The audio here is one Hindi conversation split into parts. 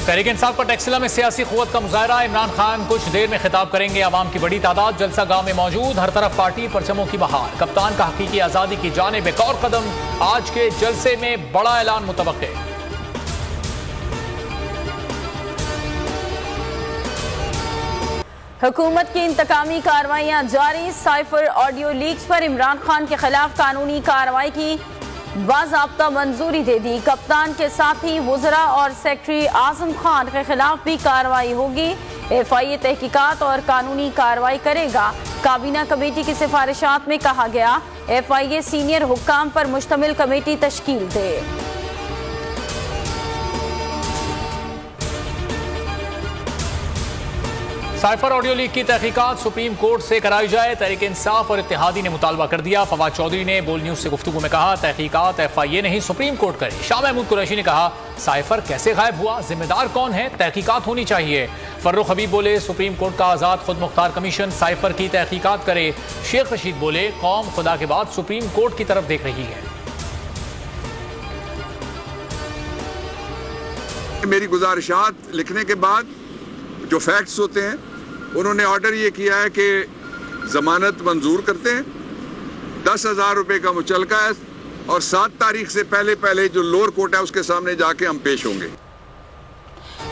तहरीक इंसाफ का टैक्सिला में सियासी क़ुव्वत का मुजाहरा। इमरान खान कुछ देर में खिताब करेंगे। अवाम की बड़ी तादाद जलसा गांव में मौजूद। हर तरफ पार्टी परचमों की बहार। कप्तान का हकीकी आज़ादी की जानिब एक और कदम। आज के जलसे में बड़ा ऐलान मुतवक्के। हुकूमत की इंतकामी कार्रवाइयाँ जारी। साइफर ऑडियो लीक्स पर इमरान खान के खिलाफ कानूनी कार्रवाई की बाज़ाब्ता मंजूरी दे दी। कप्तान के साथ ही वज़रा और सेक्रेटरी आज़म खान के खिलाफ भी कार्रवाई होगी। FIA तहकीकात और कानूनी कार्रवाई करेगा। काबीना कमेटी की सिफारिशात में कहा गया FIA सीनियर हुक्काम पर मुश्तमिल कमेटी तश्कील दे। साइफर ऑडियो लीक की तहकीकात सुप्रीम कोर्ट से कराई जाए। तहरीक इंसाफ और इत्तेहादी ने मुतालबा कर दिया। फवाद चौधरी ने बोल न्यूज से गुफ्तगू में कहा तहकीकात FIA नहीं सुप्रीम कोर्ट करे। शाह महमूद कुरैशी ने कहा साइफर कैसे गायब हुआ, जिम्मेदार कौन है, तहकीकात होनी चाहिए। फर्रुख हबीब बोले सुप्रीम कोर्ट का आज़ाद खुद मुख्तार कमीशन साइफर की तहकीकात करे। शेख रशीद बोले कौम खुदा के बाद सुप्रीम कोर्ट की तरफ देख रही है। मेरी गुजारिशात लिखने के बाद जो फैक्ट्स होते हैं उन्होंने ऑर्डर ये किया है कि जमानत मंजूर करते हैं। 10,000 रुपये का मुचलका है और 7 तारीख से पहले जो लोअर कोर्ट है उसके सामने जाके हम पेश होंगे।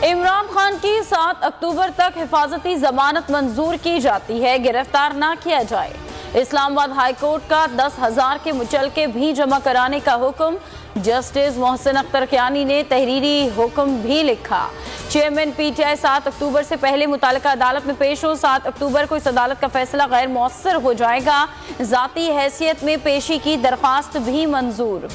इमरान खान की 7 अक्टूबर तक हिफाजती जमानत मंजूर की जाती है, गिरफ्तार ना किया जाए। इस्लामाबाद हाई कोर्ट का 10,000 के मुचलके भी जमा कराने का हुक्म। जस्टिस मोहसिन अख्तर कियानी ने तहरीरी हुक्म भी लिखा। चेयरमैन PTI 7 अक्टूबर से पहले मुतालिका अदालत में पेश हो। 7 अक्टूबर को इस अदालत का फैसला गैर मौसर हो जाएगा। जाती हैसियत में पेशी की दरख्वास्त भी मंजूर।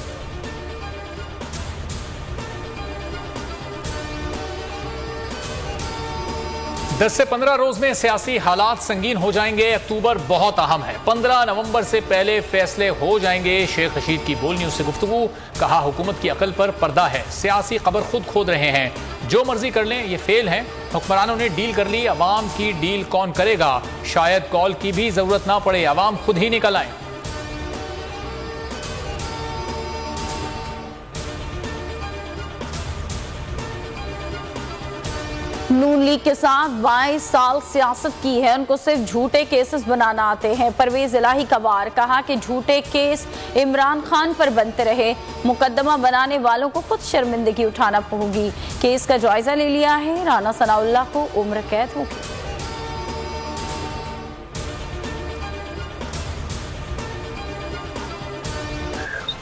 दस से 15 रोज में सियासी हालात संगीन हो जाएंगे। अक्टूबर बहुत अहम है। 15 नवंबर से पहले फैसले हो जाएंगे। शेख रशीद की बोल न्यूज से गुफ्तगू। कहा हुकूमत की अकल पर पर्दा है। सियासी खबर खुद खोद रहे हैं। जो मर्जी कर लें ये फेल है। हुक्मरानों ने डील कर ली, अवाम की डील कौन करेगा। शायद कॉल की भी जरूरत ना पड़े, अवाम खुद ही निकल आए। नून लीग के साथ 22 साल सियासत की है, उनको सिर्फ झूठे केसेस बनाना आते हैं। परवेज इलाही का वार। कहा कि झूठे केस इमरान खान पर बनते रहे, मुकदमा बनाने वालों को खुद शर्मिंदगी उठाना होगी। केस का जायजा ले लिया है। राना सनाउल्लाह को उम्र कैद होगी।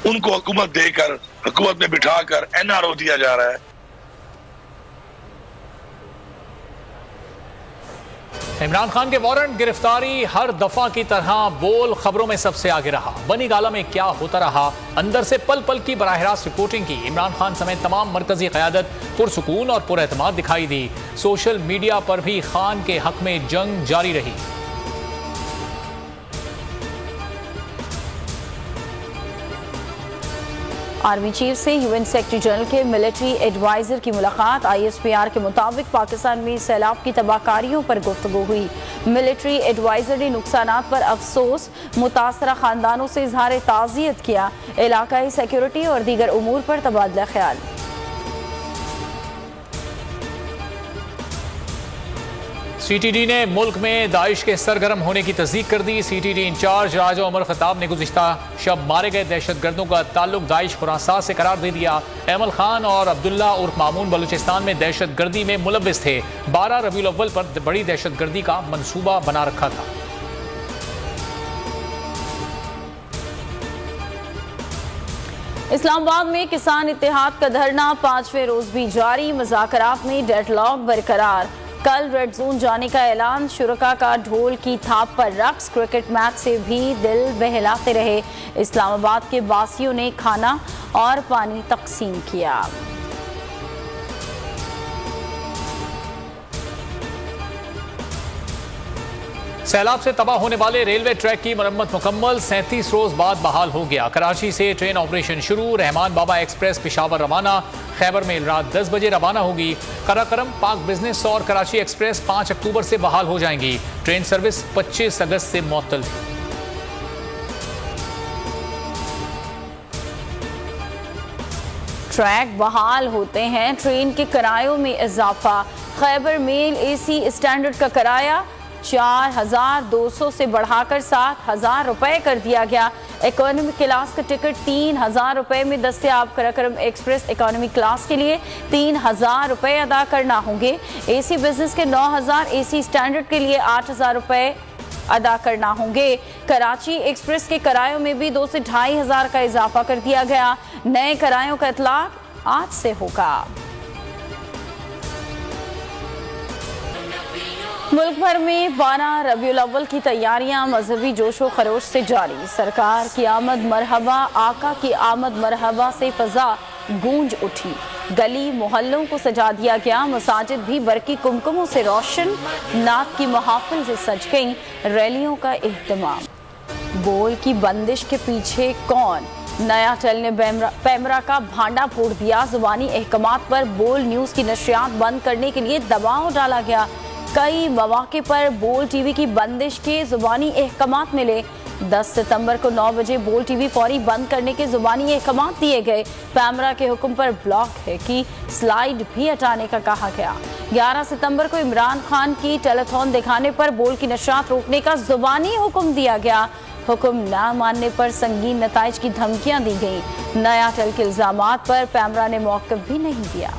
उनको हुकूमत देकर हुकूमत में बिठाकर NRO दिया जा रहा है। इमरान खान के वारंट गिरफ्तारी हर दफा की तरह बोल खबरों में सबसे आगे रहा। बनी गाला में क्या होता रहा, अंदर से पल पल की बराह रास्त रिपोर्टिंग की। इमरान खान समेत तमाम मरकजी क़यादत पुरसुकून और पुरएतमाद दिखाई दी। सोशल मीडिया पर भी खान के हक में जंग जारी रही। आर्मी चीफ से UN सेक्रेटरी जनरल के मिलिट्री एडवाइजर की मुलाकात। ISPR के मुताबिक पाकिस्तान में सैलाब की तबाहकारियों पर गुफ्तगू हुई। मिलिट्री एडवाइजर ने नुकसानात पर अफसोस, मुतासरा खानदानों से इजहार ताज़ियत किया। इलाकाई सिक्योरिटी और दीगर उमूर पर तबादला ख्याल। CTD ने मुल्क में दाइश के सरगर्म होने की तस्दीक कर दी। CTD इंचार्ज राजा उमर खताब ने गुज़िश्ता शब मारे गए दहशतगर्दों का ताल्लुक दाइश खुरासान से करार दे दिया। अमल खान और अब्दुल्ला उर्फ मामून बलूचिस्तान में दहशतगर्दी में मुलव्विस थे। 12 रबीउल अव्वल पर बड़ी दहशतगर्दी का मंसूबा बना रखा था। इस्लामाबाद में किसान इत्तेहाद का धरना 5वें रोज भी जारी। मुज़ाकरात में डेडलॉक बरकरार। कल रेड जोन जाने का ऐलान। शुरका का ढोल की थाप पर रक्स। क्रिकेट मैच से भी दिल बहलाते रहे। इस्लामाबाद के बासियों ने खाना और पानी तकसीम किया। सैलाब से तबाह होने वाले रेलवे ट्रैक की मरम्मत मुकम्मल। 37 रोज बाद बहाल हो गया। कराची से ट्रेन ऑपरेशन शुरू। रहमान बाबा एक्सप्रेस पेशावर रवाना। खैबर मेल रात 10 बजे रवाना होगी। कराकरम पाक बिजनेस और कराची एक्सप्रेस 5 अक्टूबर से बहाल हो जाएंगी। ट्रेन सर्विस 25 अगस्त से मुअत्तल थी। ट्रैक बहाल होते हैं। ट्रेन के किरायों में इजाफा। खैबर मेल AC स्टैंडर्ड का किराया 4,200 से बढ़ाकर 7,000 रुपए कर दिया गया। इकोनॉमी क्लास का टिकट 3,000 रुपए में दस्तयाब। कराक्रम एक्सप्रेस इकोनॉमी क्लास के लिए 3,000 रुपए अदा करना होंगे। AC बिजनेस के 9,000, AC स्टैंडर्ड के लिए 8,000 रुपए अदा करना होंगे। कराची एक्सप्रेस के किरायों में भी 2 से 2,500 का इजाफा कर दिया गया। नए किरायों का इतलाक आज से होगा। मुल्क भर में 12 रबीउल अव्वल की तैयारियां मजहबी जोशो खरोश से जारी। सरकार की आमद मरहबा, आका की आमद मरहबा से फजा गूंज उठी। गली मोहल्लों को सजा दिया गया। मसाजिद भी बरकी कुमकुमों से रोशन। नात की महाफिल से सज गई। रैलियों का एहतमाम। बोल की बंदिश के पीछे कौन? नया टेल ने पैमरा का भांडा फोड़ दिया। जुबानी अहकामात पर बोल न्यूज की नशरियात बंद करने के लिए दबाव डाला गया। कई मौके पर बोल टीवी की बंदिश के जुबानी अहकामात मिले। 10 सितंबर को 9 बजे बोल टीवी फौरी बंद करने के जुबानी अहकामात दिए गए। पैमरा के हुक्म पर ब्लॉक है कि स्लाइड भी हटाने का कहा गया। 11 सितंबर को इमरान खान की टेलीथॉन दिखाने पर बोल की नशरियात रोकने का जुबानी हुक्म दिया गया। हुक्म न मानने पर संगीन नताइज की धमकियां दी गई। नया टेल के इल्जामात पर पैमरा ने मौक़िफ़ भी नहीं दिया।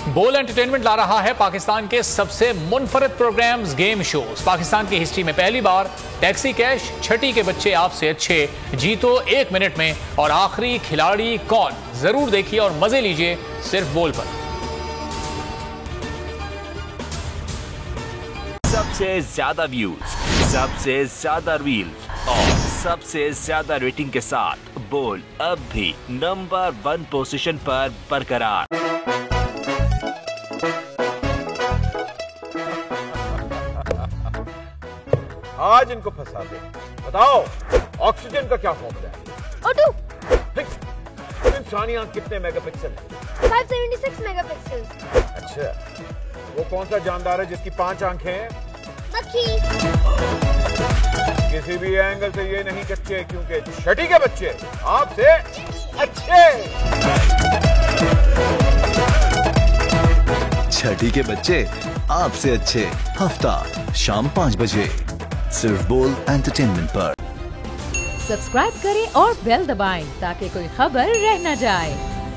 बोल एंटरटेनमेंट ला रहा है पाकिस्तान के सबसे मुनफरद प्रोग्राम्स, गेम शोज। पाकिस्तान की हिस्ट्री में पहली बार टैक्सी कैश, छठी के बच्चे आपसे अच्छे, जीतो 1 मिनट में और आखिरी खिलाड़ी कौन। जरूर देखिए और मजे लीजिए सिर्फ बोल पर। सबसे ज्यादा व्यूज, सबसे ज्यादा रील्स और सबसे ज्यादा रेटिंग के साथ बोल अब भी नंबर 1 पोजीशन पर बरकरार। आज इनको फंसा दे। बताओ ऑक्सीजन का क्या फॉर्मूला है? O2। इंसानी आंख कितने मेगापिक्सल है? 576 मेगापिक्सल। अच्छा, वो कौन सा जानदार है जिसकी 5 आंखें हैं? मक्खी। किसी भी एंगल से ये नहीं कच्चे, क्योंकि छठी के बच्चे आपसे अच्छे। छठी के बच्चे आपसे अच्छे। हफ्ता शाम 5 बजे सिर्फ बोल एंटरटेनमेंट पर। सब्सक्राइब करें और बेल दबाएं ताकि कोई खबर रह न जाए।